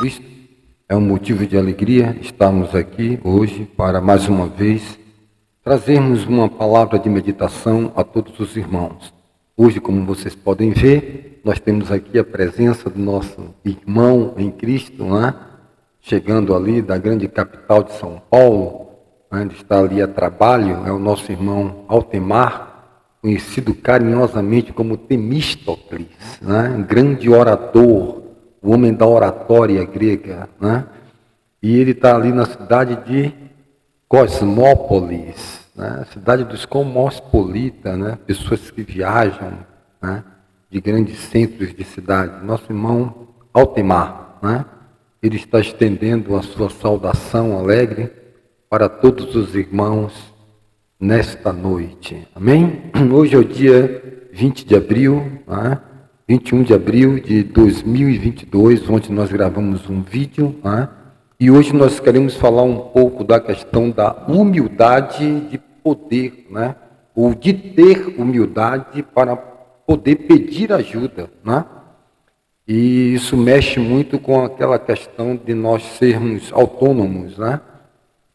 Cristo. É um motivo de alegria estarmos aqui hoje para, mais uma vez, trazermos uma palavra de meditação a todos os irmãos. Hoje, como vocês podem ver, nós temos aqui a presença do nosso irmão em Cristo, né? Chegando ali da grande capital de São Paulo, onde está ali a trabalho, é o nosso irmão Altemar, conhecido carinhosamente como Temístocles, né? Um grande orador, o homem da oratória grega, né? E ele está ali na cidade de Cosmópolis, né? Cidade dos cosmopolitas, né? Pessoas que viajam, né? De grandes centros de cidade. Nosso irmão Altemar, né? Ele está estendendo a sua saudação alegre para todos os irmãos nesta noite. Amém? Hoje é o dia 20 de abril, né? 21 de abril de 2022, onde nós gravamos um vídeo, né? E hoje nós queremos falar um pouco da questão da humildade de poder, né? Ou de ter humildade para poder pedir ajuda, né? E isso mexe muito com aquela questão de nós sermos autônomos, né?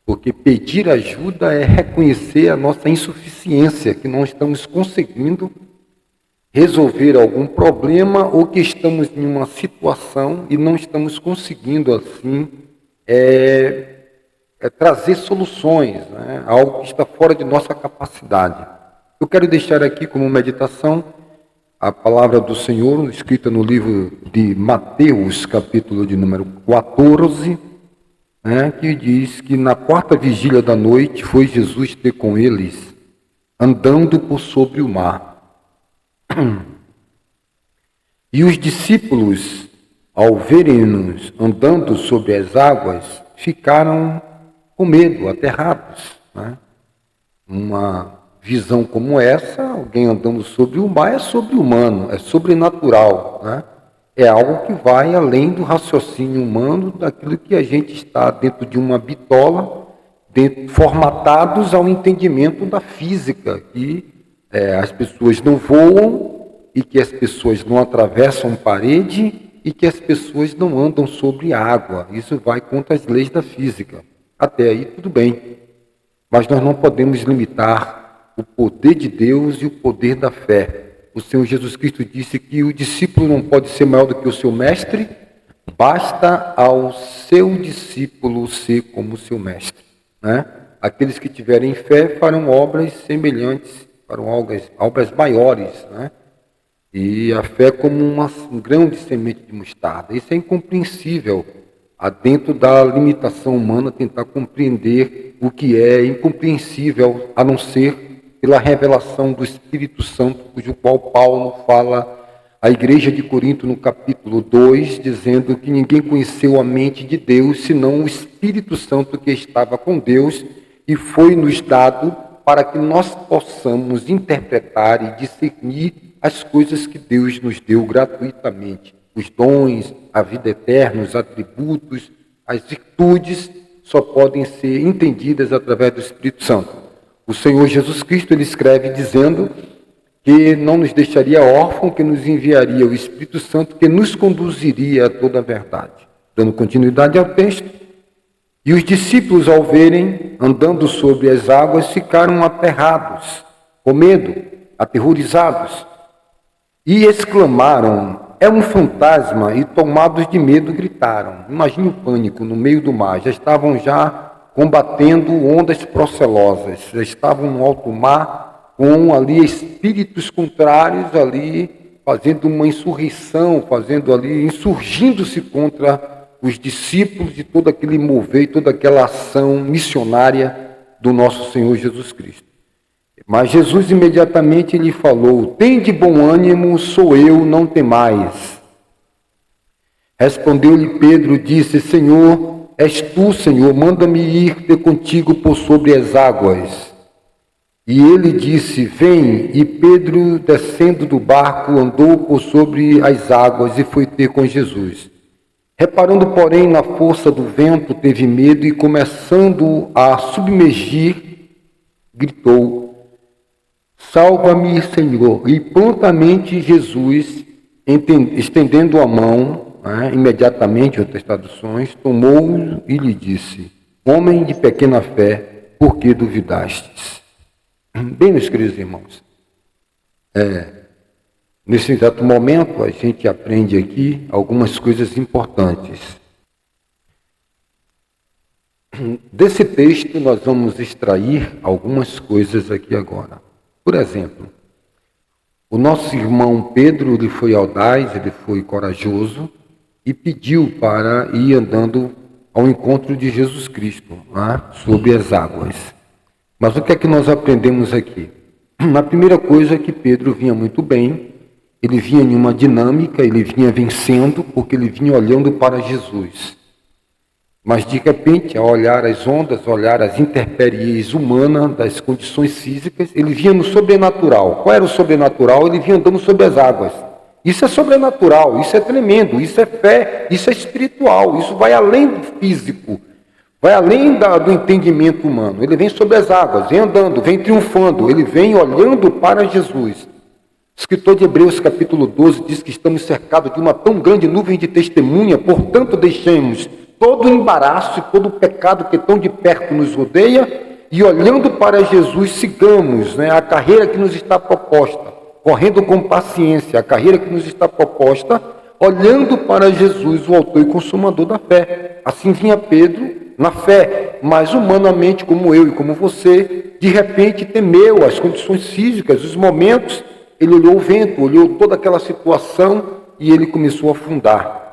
Porque pedir ajuda é reconhecer a nossa insuficiência, que não estamos conseguindo resolver algum problema ou que estamos em uma situação e não estamos conseguindo, assim, trazer soluções, né? Algo que está fora de nossa capacidade. Eu quero deixar aqui como meditação a palavra do Senhor, escrita no livro de Mateus, capítulo de número 14, que diz que na quarta vigília da noite foi Jesus ter com eles, andando por sobre o mar. E os discípulos, ao verem-nos andando sobre as águas, ficaram com medo, aterrados, né? Uma visão como essa, alguém andando sobre o mar, é sobre-humano, é sobrenatural, né? É algo que vai além do raciocínio humano, daquilo que a gente está dentro de uma bitola, formatados ao entendimento da física, que as pessoas não voam e que as pessoas não atravessam parede e que as pessoas não andam sobre água. Isso vai contra as leis da física. Até aí tudo bem. Mas nós não podemos limitar o poder de Deus e o poder da fé. O Senhor Jesus Cristo disse que o discípulo não pode ser maior do que o seu mestre, basta ao seu discípulo ser como o seu mestre, né? Aqueles que tiverem fé farão obras semelhantes, farão obras maiores, né? E a fé como um grão de semente de mostarda. Isso é incompreensível, dentro da limitação humana, tentar compreender o que é incompreensível, a não ser pela revelação do Espírito Santo, cujo qual Paulo fala à igreja de Corinto no capítulo 2, dizendo que ninguém conheceu a mente de Deus, senão o Espírito Santo que estava com Deus, e foi-nos dado para que nós possamos interpretar e discernir as coisas que Deus nos deu gratuitamente. Os dons, a vida eterna, os atributos, as virtudes só podem ser entendidas através do Espírito Santo. O Senhor Jesus Cristo, ele escreve dizendo que não nos deixaria órfão, que nos enviaria o Espírito Santo, que nos conduziria a toda a verdade. Dando continuidade ao texto, e os discípulos, ao verem, andando sobre as águas, ficaram aterrados, com medo, aterrorizados, e exclamaram: é um fantasma, e tomados de medo gritaram. Imagine o pânico no meio do mar, já estavam combatendo ondas procelosas, já estavam no alto mar, com ali espíritos contrários ali, fazendo uma insurreição, insurgindo-se contra os discípulos de todo aquele mover, toda aquela ação missionária do nosso Senhor Jesus Cristo. Mas Jesus imediatamente lhe falou: tende bom ânimo, sou eu, não temais. Respondeu-lhe Pedro, disse: Senhor, és tu, Senhor, manda-me ir ter contigo por sobre as águas. E ele disse: vem. E Pedro, descendo do barco, andou por sobre as águas e foi ter com Jesus. Reparando, porém, na força do vento, teve medo e, começando a submergir, gritou: salva-me, Senhor. E prontamente Jesus, estendendo a mão, né, imediatamente, outras traduções, tomou-o e lhe disse: homem de pequena fé, por que duvidastes? Bem, meus queridos irmãos, nesse exato momento a gente aprende aqui algumas coisas importantes. Desse texto nós vamos extrair algumas coisas aqui agora. Por exemplo, o nosso irmão Pedro, ele foi audaz, ele foi corajoso e pediu para ir andando ao encontro de Jesus Cristo, né, sobre as águas. Mas o que é que nós aprendemos aqui? A primeira coisa é que Pedro vinha muito bem, ele vinha em uma dinâmica, ele vinha vencendo, porque ele vinha olhando para Jesus. Mas de repente, ao olhar as ondas, olhar as intempéries humanas, das condições físicas, ele vinha no sobrenatural. Qual era o sobrenatural? Ele vinha andando sobre as águas. Isso é sobrenatural, isso é tremendo, isso é fé, isso é espiritual, isso vai além do físico, vai além do entendimento humano. Ele vem sobre as águas, vem andando, vem triunfando, ele vem olhando para Jesus. O escritor de Hebreus capítulo 12 diz que estamos cercados de uma tão grande nuvem de testemunha, portanto deixemos todo o embaraço e todo o pecado que tão de perto nos rodeia e olhando para Jesus sigamos, a carreira que nos está proposta, correndo com paciência a carreira que nos está proposta, olhando para Jesus, o autor e consumador da fé. Assim vinha Pedro na fé, mas humanamente, como eu e como você, de repente temeu as condições físicas, os momentos, ele olhou o vento, olhou toda aquela situação e ele começou a afundar.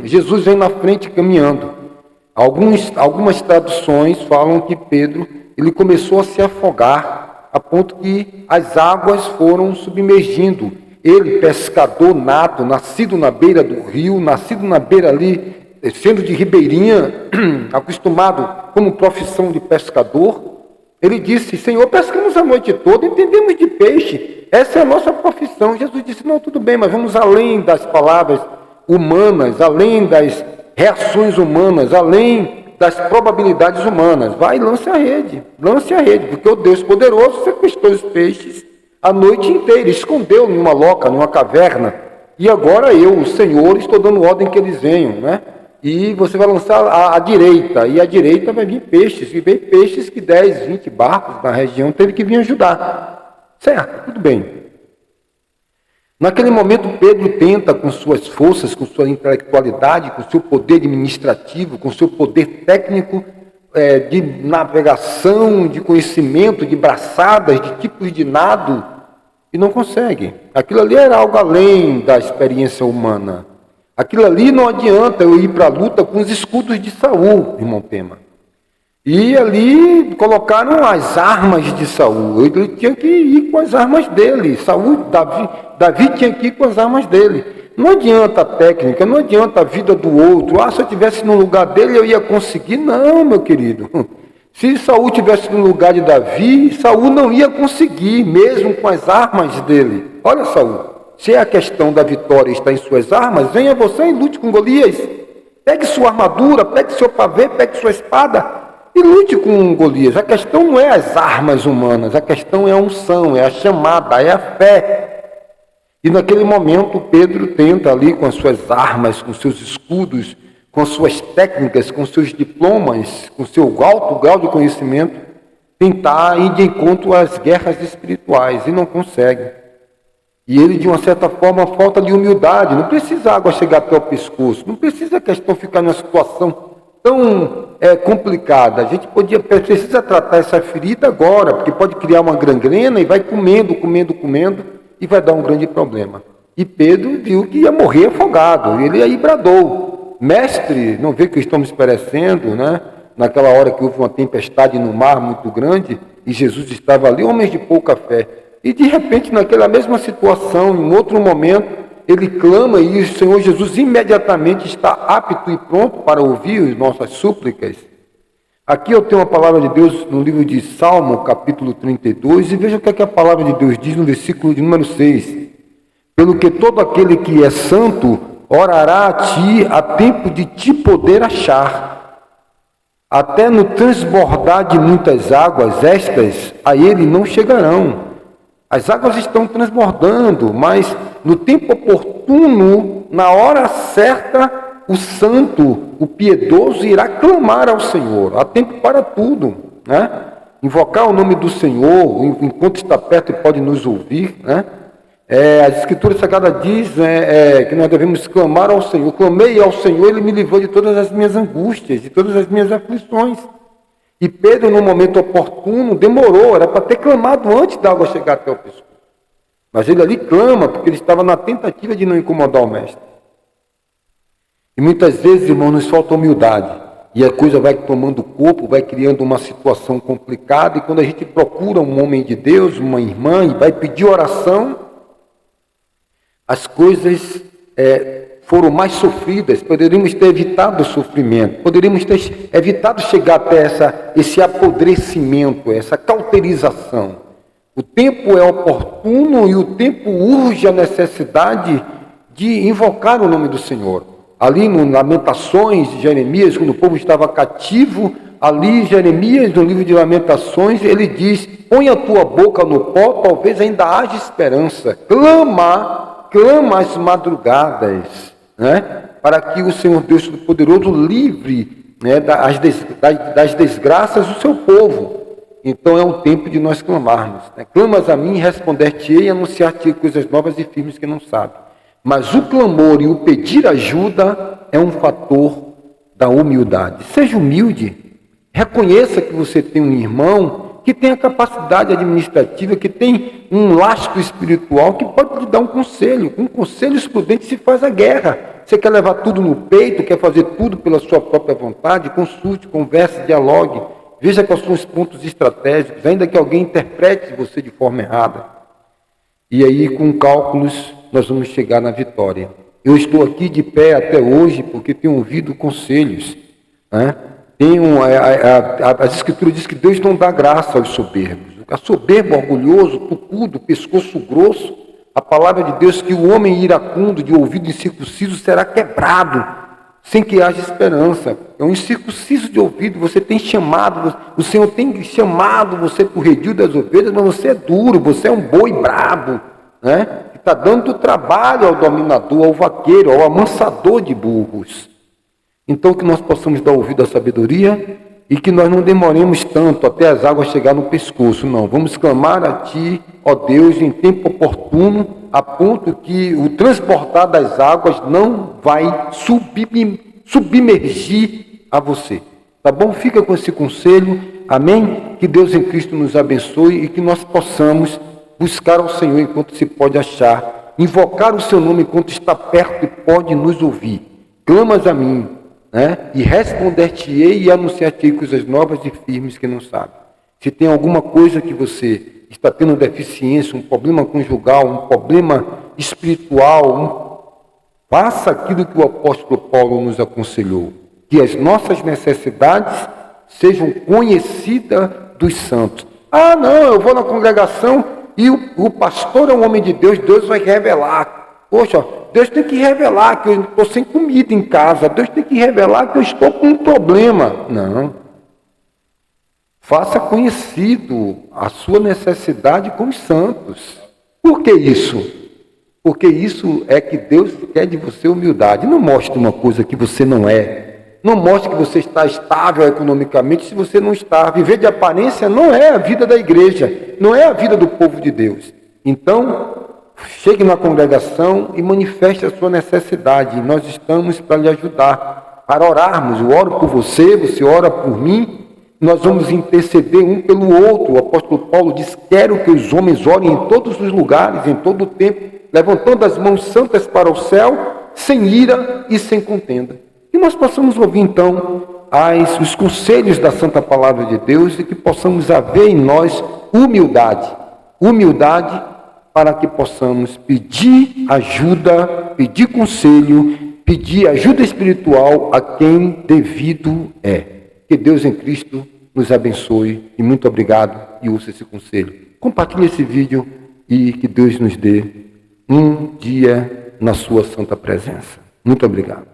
Jesus vem na frente caminhando. Algumas traduções falam que Pedro ele começou a se afogar, a ponto que as águas foram submergindo. Ele, pescador nato, nascido na beira do rio, nascido na beira ali, sendo de ribeirinha, acostumado como profissão de pescador, ele disse: Senhor, pescamos a noite toda, entendemos de peixe, essa é a nossa profissão. Jesus disse: não, tudo bem, mas vamos além das palavras humanas, além das reações humanas, além das probabilidades humanas. Vai e lance a rede, porque o Deus poderoso sequestrou os peixes a noite inteira, escondeu numa loca, numa caverna, e agora eu, o Senhor, estou dando ordem que eles venham, E você vai lançar à direita, e à direita vai vir peixes, e vem peixes que 10, 20 barcos na região teve que vir ajudar. Certo, tudo bem. Naquele momento, Pedro tenta, com suas forças, com sua intelectualidade, com seu poder administrativo, com seu poder técnico, de navegação, de conhecimento, de braçadas, de tipos de nado, e não consegue. Aquilo ali era algo além da experiência humana. Aquilo ali não adianta eu ir para a luta com os escudos de Saul, irmão Pema. E ali colocaram as armas de Saul. Ele tinha que ir com as armas dele. Davi tinha que ir com as armas dele. Não adianta a técnica, não adianta a vida do outro. Se eu estivesse no lugar dele, eu ia conseguir. Não, meu querido. Se Saul estivesse no lugar de Davi, Saul não ia conseguir, mesmo com as armas dele. Olha, Saul. Se a questão da vitória está em suas armas, venha você e lute com Golias. Pegue sua armadura, pegue seu pavê, pegue sua espada e lute com Golias. A questão não é as armas humanas, a questão é a unção, é a chamada, é a fé. E naquele momento Pedro tenta ali com as suas armas, com seus escudos, com suas técnicas, com seus diplomas, com seu alto grau de conhecimento, tentar ir de encontro às guerras espirituais e não consegue. E ele, de uma certa forma, falta de humildade. Não precisa a água chegar até o pescoço. Não precisa a questão ficar numa situação tão complicada. A gente precisa tratar essa ferida agora, porque pode criar uma gangrena e vai comendo, e vai dar um grande problema. E Pedro viu que ia morrer afogado. E ele aí bradou: mestre, não vê que estamos perecendo, Naquela hora que houve uma tempestade no mar muito grande, e Jesus estava ali, homens de pouca fé. E de repente, naquela mesma situação, em outro momento, ele clama e o Senhor Jesus imediatamente está apto e pronto para ouvir as nossas súplicas. Aqui eu tenho a palavra de Deus no livro de Salmo, capítulo 32, e veja o que é que a palavra de Deus diz no versículo de número 6. Pelo que todo aquele que é santo orará a ti a tempo de te poder achar. Até no transbordar de muitas águas, estas a ele não chegarão. As águas estão transbordando, mas no tempo oportuno, na hora certa, o santo, o piedoso irá clamar ao Senhor. Há tempo para tudo, né? Invocar o nome do Senhor, enquanto está perto e pode nos ouvir, né? A Escritura Sagrada diz que nós devemos clamar ao Senhor. Clamei ao Senhor, Ele me livrou de todas as minhas angústias, de todas as minhas aflições. E Pedro, no momento oportuno, demorou, era para ter clamado antes da água chegar até o pescoço. Mas ele ali clama, porque ele estava na tentativa de não incomodar o mestre. E muitas vezes, irmãos, nos falta humildade. E a coisa vai tomando corpo, vai criando uma situação complicada. E quando a gente procura um homem de Deus, uma irmã, e vai pedir oração, as coisas foram mais sofridas. Poderíamos ter evitado o sofrimento, poderíamos ter evitado chegar até esse apodrecimento, essa cauterização. O tempo é oportuno e o tempo urge a necessidade de invocar o nome do Senhor. Ali no Lamentações de Jeremias, quando o povo estava cativo, ali Jeremias, no livro de Lamentações, ele diz: põe a tua boca no pó, talvez ainda haja esperança. Clama às madrugadas, né? Para que o Senhor Deus Todo-Poderoso livre, né, das desgraças do seu povo. Então é o tempo de nós clamarmos, né? Clamas a mim, responder-te-ei e anunciar-te coisas novas e firmes que não sabe. Mas o clamor e o pedir ajuda é um fator da humildade. Seja humilde, reconheça que você tem um irmão que tem a capacidade administrativa, que tem um lastro espiritual, que pode lhe dar um conselho. Com conselhos prudentes se faz a guerra. Você quer levar tudo no peito, quer fazer tudo pela sua própria vontade, consulte, converse, dialogue. Veja quais são os pontos estratégicos, ainda que alguém interprete você de forma errada. E aí, com cálculos, nós vamos chegar na vitória. Eu estou aqui de pé até hoje porque tenho ouvido conselhos, né? As Escrituras dizem que Deus não dá graça aos soberbos. A soberbo, orgulhoso, tucudo, pescoço grosso, a palavra de Deus que o homem iracundo, de ouvido incircunciso, será quebrado, sem que haja esperança. É um incircunciso de ouvido, você tem chamado, o Senhor tem chamado você para o redil das ovelhas, mas você é duro, você é um boi brabo, né? Que está dando trabalho ao dominador, ao vaqueiro, ao amansador de burros. Então que nós possamos dar ouvido à sabedoria e que nós não demoremos tanto até as águas chegar no pescoço, não. Vamos clamar a Ti, ó Deus, em tempo oportuno, a ponto que o transportar das águas não vai submergir a você. Tá bom? Fica com esse conselho. Amém? Que Deus em Cristo nos abençoe e que nós possamos buscar ao Senhor enquanto se pode achar, invocar o Seu nome enquanto está perto e pode nos ouvir. Clamas a mim, né? E responder-te-ei e anunciar-te-ei coisas novas e firmes que não sabe. Se tem alguma coisa que você está tendo deficiência, um problema conjugal, um problema espiritual, faça aquilo que o apóstolo Paulo nos aconselhou, que as nossas necessidades sejam conhecidas dos santos. Ah, não, eu vou na congregação e o pastor é um homem de Deus, Deus vai revelar. Poxa, Deus tem que revelar que eu estou sem comida em casa, Deus tem que revelar que eu estou com um problema. Não. Faça conhecido a sua necessidade com os santos. Por que isso? Porque isso é que Deus quer de você humildade. Não mostre uma coisa que você não é. Não mostre que você está estável economicamente se você não está. Viver de aparência não é a vida da igreja, não é a vida do povo de Deus. Então, chegue na congregação e manifeste a sua necessidade. Nós estamos para lhe ajudar, para orarmos. Eu oro por você, você ora por mim. Nós vamos interceder um pelo outro. O apóstolo Paulo diz: quero que os homens orem em todos os lugares, em todo o tempo, levantando as mãos santas para o céu, sem ira e sem contenda. E nós possamos ouvir então os conselhos da Santa Palavra de Deus e que possamos haver em nós humildade para que possamos pedir ajuda, pedir conselho, pedir ajuda espiritual a quem devido é. Que Deus em Cristo nos abençoe e muito obrigado e ouça esse conselho. Compartilhe esse vídeo e que Deus nos dê um dia na sua santa presença. Muito obrigado.